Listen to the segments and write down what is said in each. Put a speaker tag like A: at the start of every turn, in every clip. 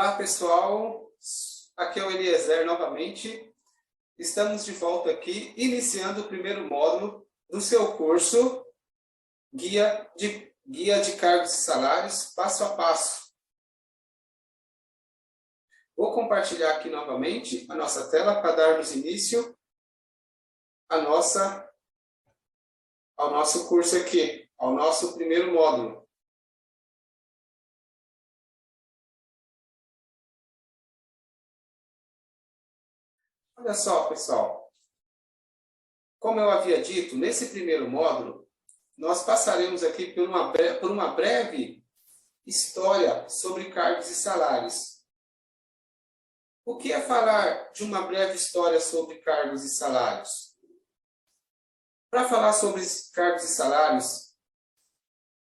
A: Olá, pessoal. Aqui é o Eliezer novamente. Estamos de volta aqui, iniciando o primeiro módulo do seu curso Guia de Cargos e Salários, passo a passo. Vou compartilhar aqui novamente a nossa tela para darmos início ao nosso curso aqui, ao nosso primeiro módulo. Olha só, pessoal. Como eu havia dito, nesse primeiro módulo, nós passaremos aqui por uma breve história sobre cargos e salários. O que é falar de uma breve história sobre cargos e salários? Para falar sobre cargos e salários,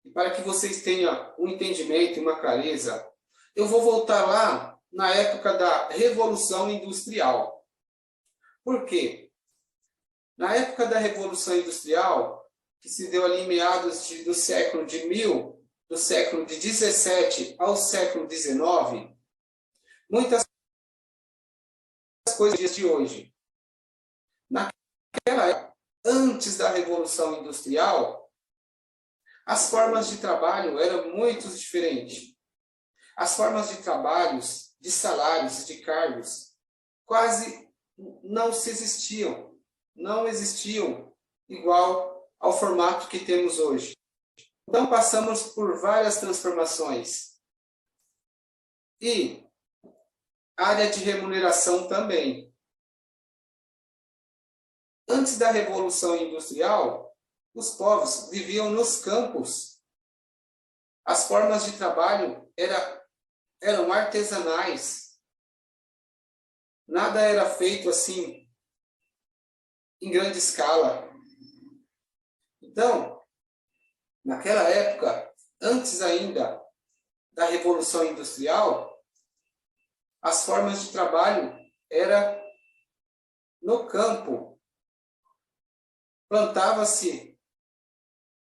A: e para que vocês tenham um entendimento e uma clareza, eu vou voltar lá na época da Revolução Industrial. Por quê? Na época da Revolução Industrial, que se deu ali em meados do século de 17 ao século 19, muitas coisas de hoje. Naquela época, antes da Revolução Industrial, as formas de trabalho eram muito diferentes. As formas de trabalhos, de salários e de cargos quase não existiam igual ao formato que temos hoje. Então passamos por várias transformações. E área de remuneração também. Antes da Revolução Industrial, os povos viviam nos campos. As formas de trabalho eram artesanais. Nada era feito assim, em grande escala. Então, naquela época, antes ainda da Revolução Industrial, as formas de trabalho eram no campo. Plantava-se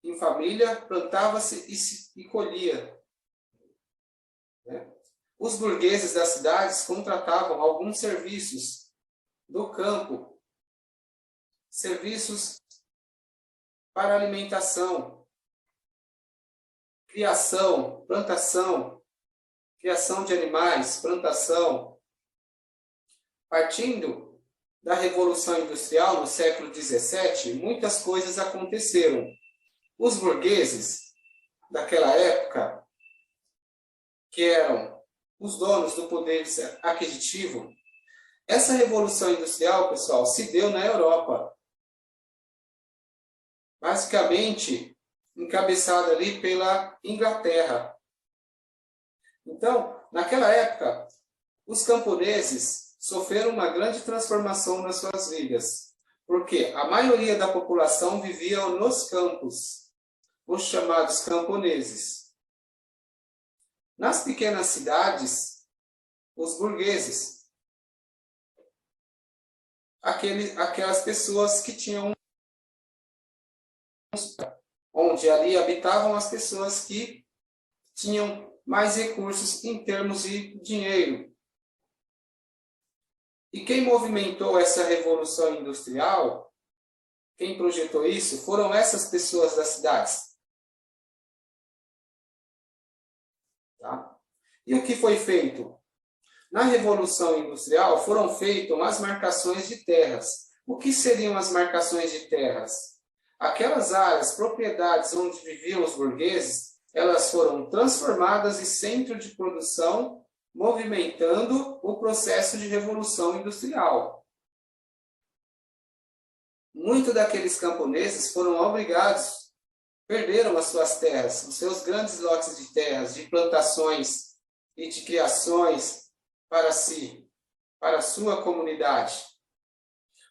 A: em família, plantava-se e colhia. Os burgueses das cidades contratavam alguns serviços do campo, serviços para alimentação, criação, plantação, criação de animais, plantação. Partindo da Revolução Industrial no século XVII, muitas coisas aconteceram. Os burgueses daquela época, que eram os donos do poder aquisitivo, essa Revolução Industrial, pessoal, se deu na Europa. Basicamente, encabeçada ali pela Inglaterra. Então, naquela época, os camponeses sofreram uma grande transformação nas suas vidas, porque a maioria da população vivia nos campos, os chamados camponeses. Nas pequenas cidades, os burgueses, aquelas pessoas que tinham, onde ali habitavam as pessoas que tinham mais recursos em termos de dinheiro. E quem movimentou essa Revolução Industrial, quem projetou isso, foram essas pessoas das cidades. Tá? E o que foi feito? Na Revolução Industrial foram feitas as marcações de terras. O que seriam as marcações de terras? Aquelas áreas, propriedades onde viviam os burgueses, elas foram transformadas em centro de produção, movimentando o processo de Revolução Industrial. Muitos daqueles camponeses foram obrigados, perderam as suas terras, os seus grandes lotes de terras, de plantações e de criações para si, para a sua comunidade.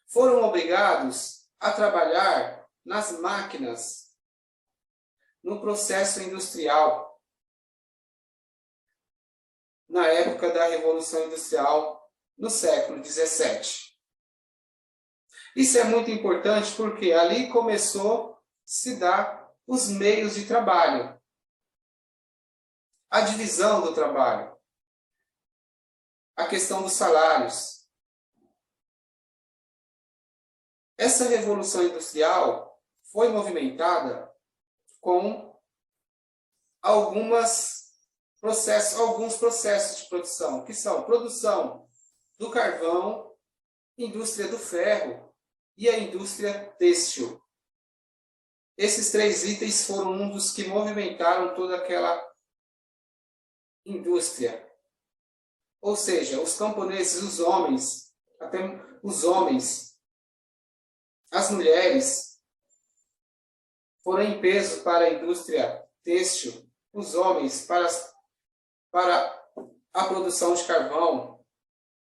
A: Foram obrigados a trabalhar nas máquinas, no processo industrial, na época da Revolução Industrial, no século XVII. Isso é muito importante porque ali começou a se dar os meios de trabalho, a divisão do trabalho. a questão dos salários. Essa revolução industrial foi movimentada com alguns processos de produção, que são produção do carvão, indústria do ferro e a indústria têxtil. Esses 3 itens foram um dos que movimentaram toda aquela indústria. Ou seja, os camponeses, os homens, até os homens, as mulheres, foram em peso para a indústria têxtil, os homens para a produção de carvão,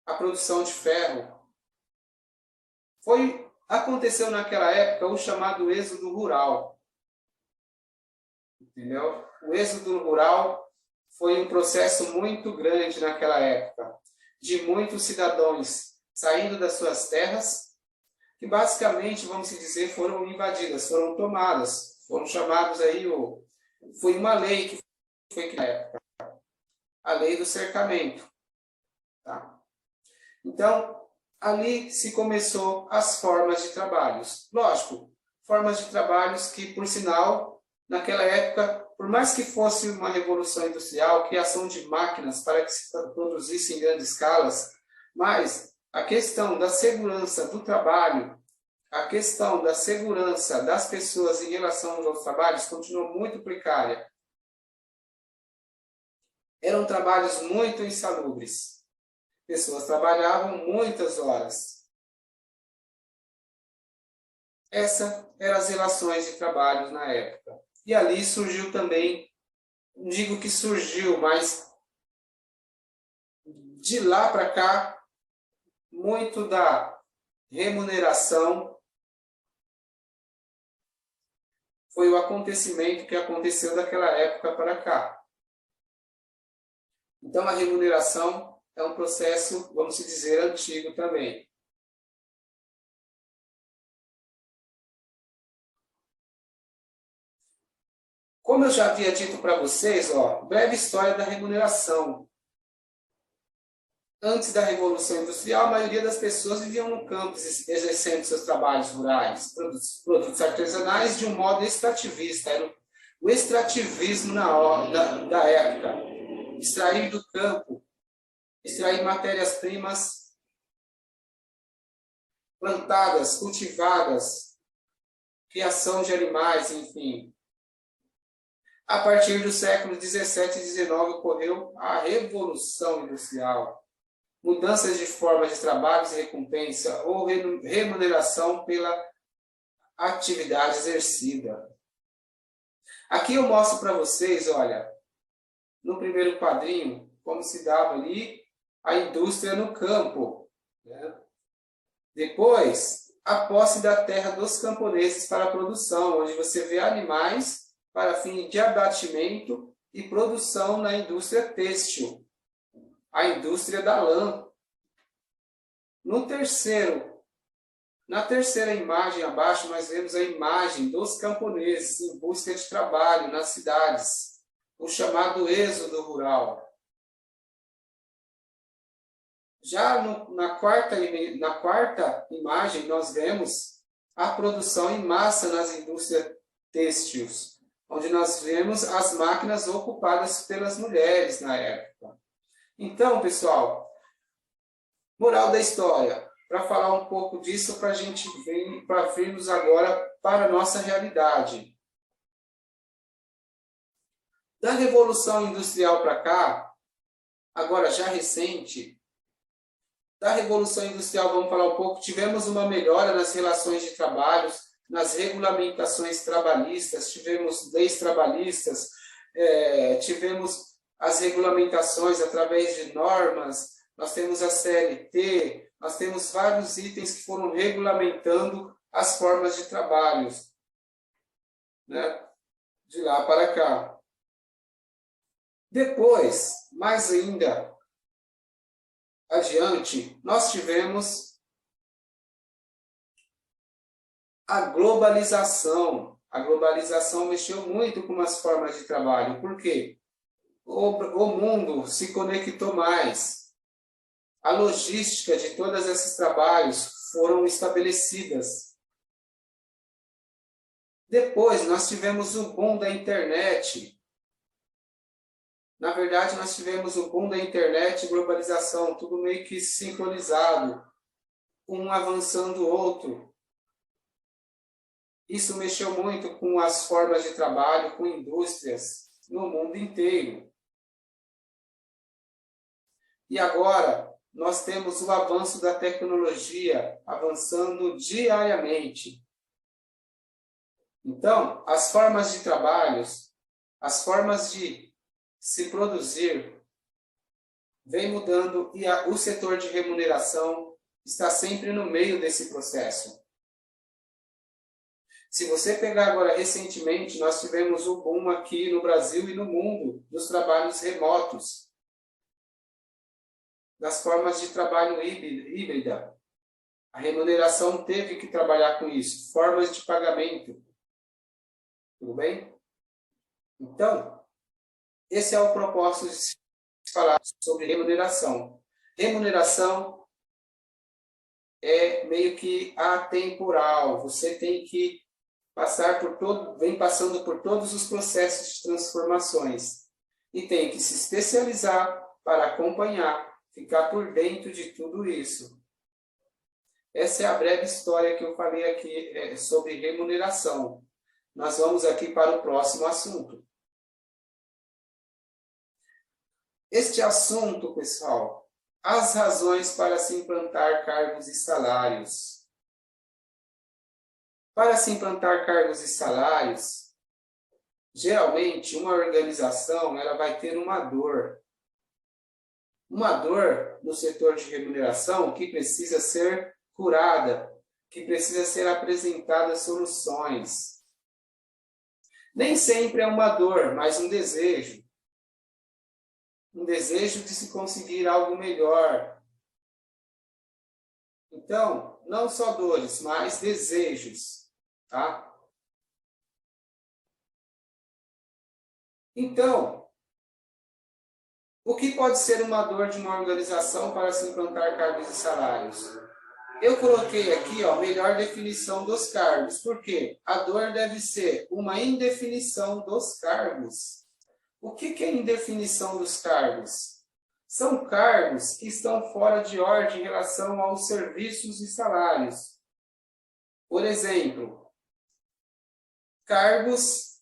A: a produção de ferro. Aconteceu naquela época o chamado êxodo rural. Entendeu? O êxodo rural foi um processo muito grande naquela época, de muitos cidadãos saindo das suas terras, que basicamente, vamos dizer, foram invadidas, foram tomadas, foram chamados aí, foi uma lei que foi na época, a lei do cercamento. Tá? Então, ali se começou as formas de trabalhos. Lógico, formas de trabalhos que, por sinal, naquela época, por mais que fosse uma revolução industrial, criação de máquinas para que se produzisse em grandes escalas, mas a questão da segurança do trabalho, a questão da segurança das pessoas em relação aos trabalhos continuou muito precária. Eram trabalhos muito insalubres. Pessoas trabalhavam muitas horas. Essas eram as relações de trabalho na época. E ali surgiu também, não digo que surgiu, mas de lá para cá, muito da remuneração foi o acontecimento que aconteceu daquela época para cá. Então, a remuneração é um processo, vamos dizer, antigo também. Como eu já havia dito para vocês, breve história da remuneração. Antes da Revolução Industrial, a maioria das pessoas viviam no campo, exercendo seus trabalhos rurais, produtos artesanais, de um modo extrativista. Era o extrativismo da época. Extrair do campo, extrair matérias-primas plantadas, cultivadas, criação de animais, enfim. A partir do século XVII e XIX ocorreu a Revolução Industrial. Mudanças de formas de trabalho e recompensa ou remuneração pela atividade exercida. Aqui eu mostro para vocês, olha, no primeiro quadrinho, como se dava ali a indústria no campo. Né? Depois, a posse da terra dos camponeses para a produção, onde você vê animais para fim de abatimento e produção na indústria têxtil, a indústria da lã. Na terceira imagem abaixo, nós vemos a imagem dos camponeses em busca de trabalho nas cidades, o chamado êxodo rural. Já na quarta imagem, nós vemos a produção em massa nas indústrias têxteis, onde nós vemos as máquinas ocupadas pelas mulheres na época. Então, pessoal, moral da história, para falar um pouco disso, para a gente virmos agora para a nossa realidade. Da Revolução Industrial para cá, agora já recente, da Revolução Industrial, vamos falar um pouco, tivemos uma melhora nas relações de trabalho, nas regulamentações trabalhistas, tivemos leis trabalhistas, tivemos as regulamentações através de normas, nós temos a CLT, nós temos vários itens que foram regulamentando as formas de trabalho, né? De lá para cá. Depois, mais ainda adiante, nós tivemos a globalização. A globalização mexeu muito com as formas de trabalho. Por quê? O mundo se conectou mais. A logística de todos esses trabalhos foram estabelecidas. Depois, nós tivemos o boom da internet. Na verdade, nós tivemos o boom da internet e globalização, tudo meio que sincronizado, um avançando o outro. Isso mexeu muito com as formas de trabalho, com indústrias no mundo inteiro. E agora, nós temos o avanço da tecnologia avançando diariamente. Então, as formas de trabalho, as formas de se produzir, vem mudando e o setor de remuneração está sempre no meio desse processo. Se você pegar agora recentemente, nós tivemos um boom aqui no Brasil e no mundo dos trabalhos remotos, das formas de trabalho híbrida. A remuneração teve que trabalhar com isso, formas de pagamento. Tudo bem? Então, esse é o propósito de falar sobre remuneração. Remuneração é meio que atemporal. Você tem que vem passando por todos os processos de transformações e tem que se especializar para acompanhar, ficar por dentro de tudo isso. Essa é a breve história que eu falei aqui sobre remuneração. Nós vamos aqui para o próximo assunto. Este assunto, pessoal, as razões para se implantar cargos e salários. Para se implantar cargos e salários, geralmente uma organização ela vai ter uma dor. Uma dor no setor de remuneração que precisa ser curada, que precisa ser apresentada soluções. Nem sempre é uma dor, mas um desejo. Um desejo de se conseguir algo melhor. Então, não só dores, mas desejos. Tá? Então, o que pode ser uma dor de uma organização para se implantar cargos e salários? Eu coloquei aqui, melhor definição dos cargos. Por quê? A dor deve ser uma indefinição dos cargos. O que é indefinição dos cargos? São cargos que estão fora de ordem em relação aos serviços e salários. Por exemplo, cargos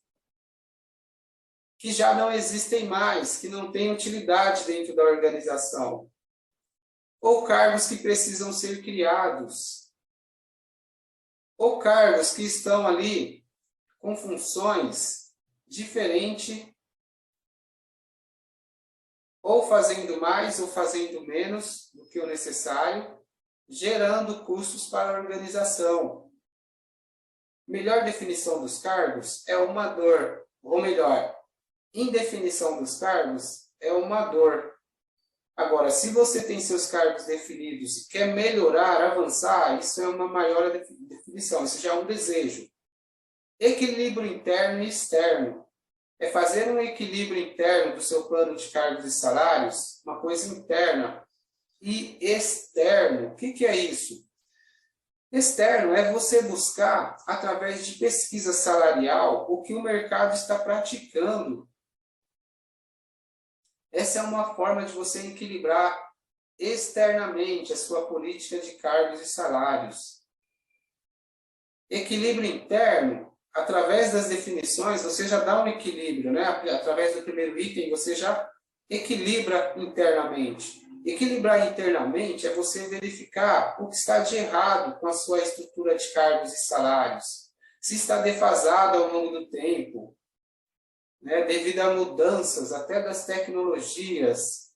A: que já não existem mais, que não têm utilidade dentro da organização. Ou cargos que precisam ser criados. Ou cargos que estão ali com funções diferentes, ou fazendo mais ou fazendo menos do que o necessário, gerando custos para a organização. Melhor definição dos cargos é uma dor, ou melhor, indefinição dos cargos é uma dor. Agora, se você tem seus cargos definidos e quer melhorar, avançar, isso é uma maior definição, isso já é um desejo. Equilíbrio interno e externo. É fazer um equilíbrio interno do seu plano de cargos e salários, uma coisa interna. E externo, o que é isso? Externo é você buscar, através de pesquisa salarial, o que o mercado está praticando. Essa é uma forma de você equilibrar externamente a sua política de cargos e salários. Equilíbrio interno, através das definições, você já dá um equilíbrio, né? Através do primeiro item, você já equilibra internamente. Equilibrar internamente é você verificar o que está de errado com a sua estrutura de cargos e salários. Se está defasado ao longo do tempo, né? Devido a mudanças até das tecnologias,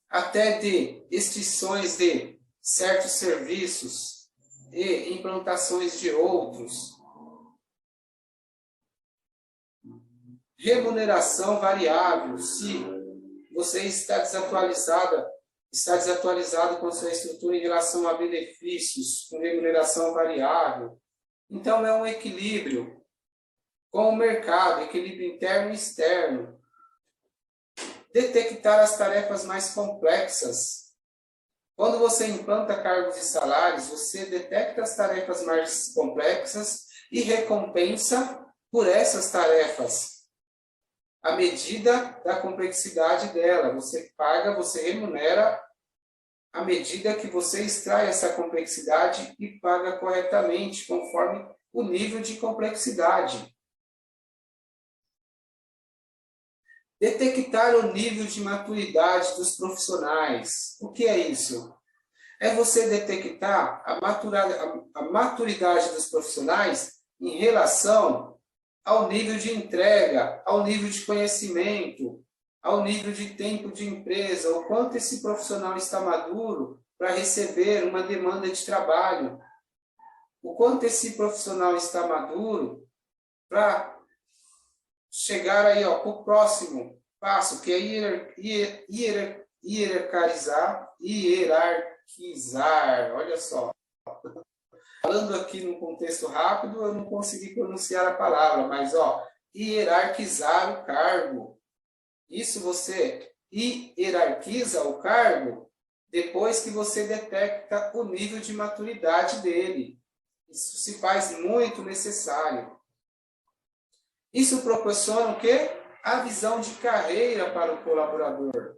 A: até de extinções de certos serviços e implantações de outros. Remuneração variável, se você está desatualizado com a sua estrutura em relação a benefícios, com remuneração variável. Então, é um equilíbrio com o mercado, equilíbrio interno e externo. Detectar as tarefas mais complexas. Quando você implanta cargos e salários, você detecta as tarefas mais complexas e recompensa por essas tarefas, à medida da complexidade dela. Você paga, você remunera à medida que você extrai essa complexidade e paga corretamente, conforme o nível de complexidade. Detectar o nível de maturidade dos profissionais. O que é isso? É você detectar a maturidade dos profissionais em relação ao nível de entrega, ao nível de conhecimento, ao nível de tempo de empresa, o quanto esse profissional está maduro para receber uma demanda de trabalho, o quanto esse profissional está maduro para chegar aí para o próximo passo, que é hierarquizar. Olha só. Falando aqui num contexto rápido, eu não consegui pronunciar a palavra, mas hierarquizar o cargo. Isso você hierarquiza o cargo depois que você detecta o nível de maturidade dele. Isso se faz muito necessário. Isso proporciona o quê? A visão de carreira para o colaborador.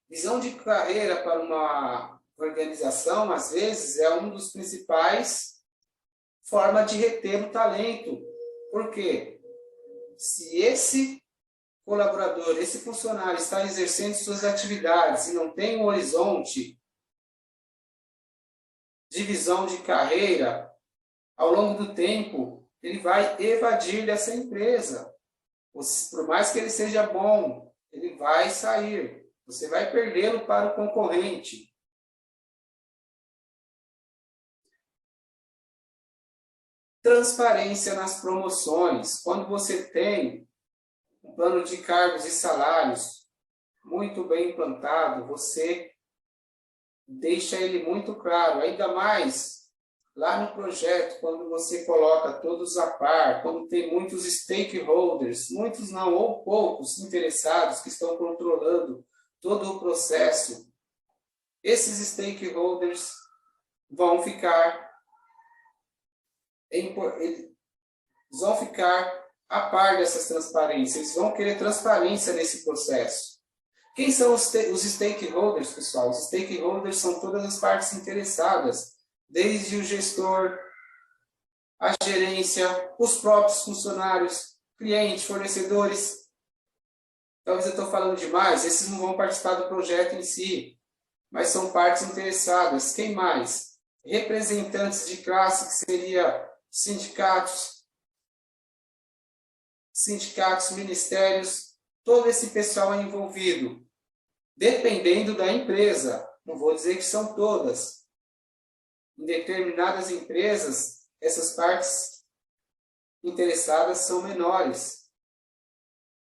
A: Visão de carreira para uma organização, às vezes, é um dos principais formas de reter o talento. Por quê? Se esse colaborador, esse funcionário está exercendo suas atividades e não tem um horizonte de visão de carreira, ao longo do tempo, ele vai evadir dessa empresa. Por mais que ele seja bom, ele vai sair. Você vai perdê-lo para o concorrente. Transparência nas promoções. Quando você tem um plano de cargos e salários muito bem implantado, você deixa ele muito claro. Ainda mais lá no projeto, quando você coloca todos a par, quando tem muitos stakeholders, muitos não, ou poucos interessados que estão controlando todo o processo, esses stakeholders vão ficar a par dessas transparências, eles vão querer transparência nesse processo. Quem são os stakeholders, pessoal? Os stakeholders são todas as partes interessadas, desde o gestor, a gerência, os próprios funcionários, clientes, fornecedores. Talvez eu estou falando demais, esses não vão participar do projeto em si, mas são partes interessadas. Quem mais? Representantes de classe, que seria sindicatos, ministérios, todo esse pessoal é envolvido, dependendo da empresa. Não vou dizer que são todas. Em determinadas empresas, essas partes interessadas são menores.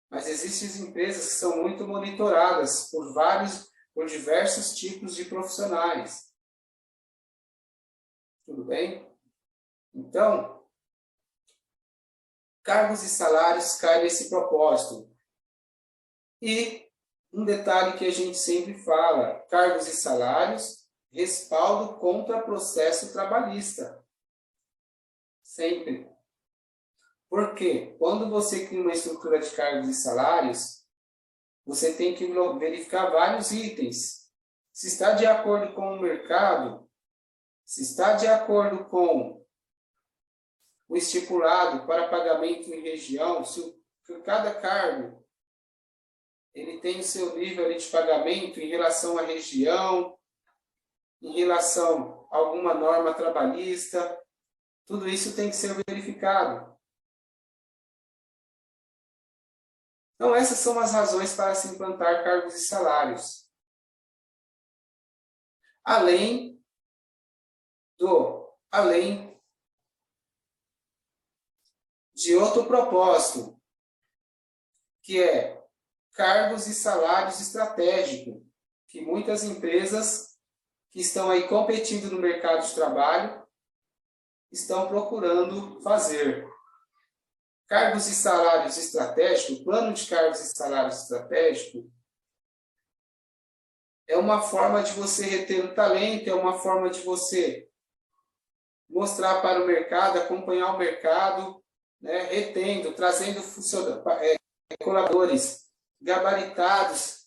A: Mas existem empresas que são muito monitoradas por diversos tipos de profissionais. Tudo bem? Então, cargos e salários caem nesse propósito. E um detalhe que a gente sempre fala, cargos e salários, respaldo contra processo trabalhista. Sempre. Por quê? Quando você cria uma estrutura de cargos e salários, você tem que verificar vários itens. Se está de acordo com o mercado, se está de acordo com o estipulado para pagamento em região, se cada cargo ele tem o seu nível de pagamento em relação à região, em relação a alguma norma trabalhista, tudo isso tem que ser verificado. Então, essas são as razões para se implantar cargos e salários. Além de outro propósito, que é cargos e salários estratégicos, que muitas empresas que estão aí competindo no mercado de trabalho estão procurando fazer. Cargos e salários estratégicos, plano de cargos e salários estratégico, é uma forma de você reter o talento, é uma forma de você mostrar para o mercado, acompanhar o mercado, né, retendo, trazendo colaboradores gabaritados,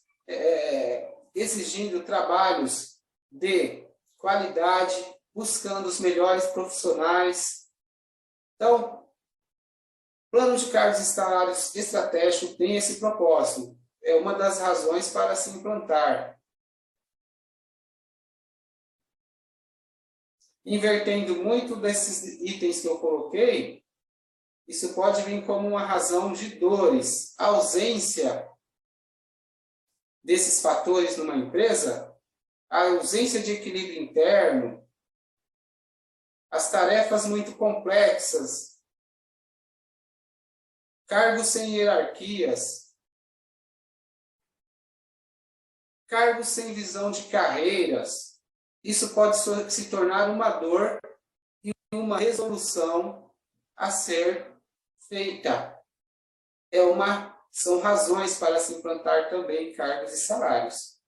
A: exigindo trabalhos de qualidade, buscando os melhores profissionais. Então, plano de cargos e salários estratégico tem esse propósito. É uma das razões para se implantar. Invertendo muito desses itens que eu coloquei, isso pode vir como uma razão de dores. A ausência desses fatores numa empresa, a ausência de equilíbrio interno, as tarefas muito complexas, cargos sem hierarquias, cargos sem visão de carreiras, isso pode se tornar uma dor e uma resolução a ser feita. São razões para se implantar também cargos e salários.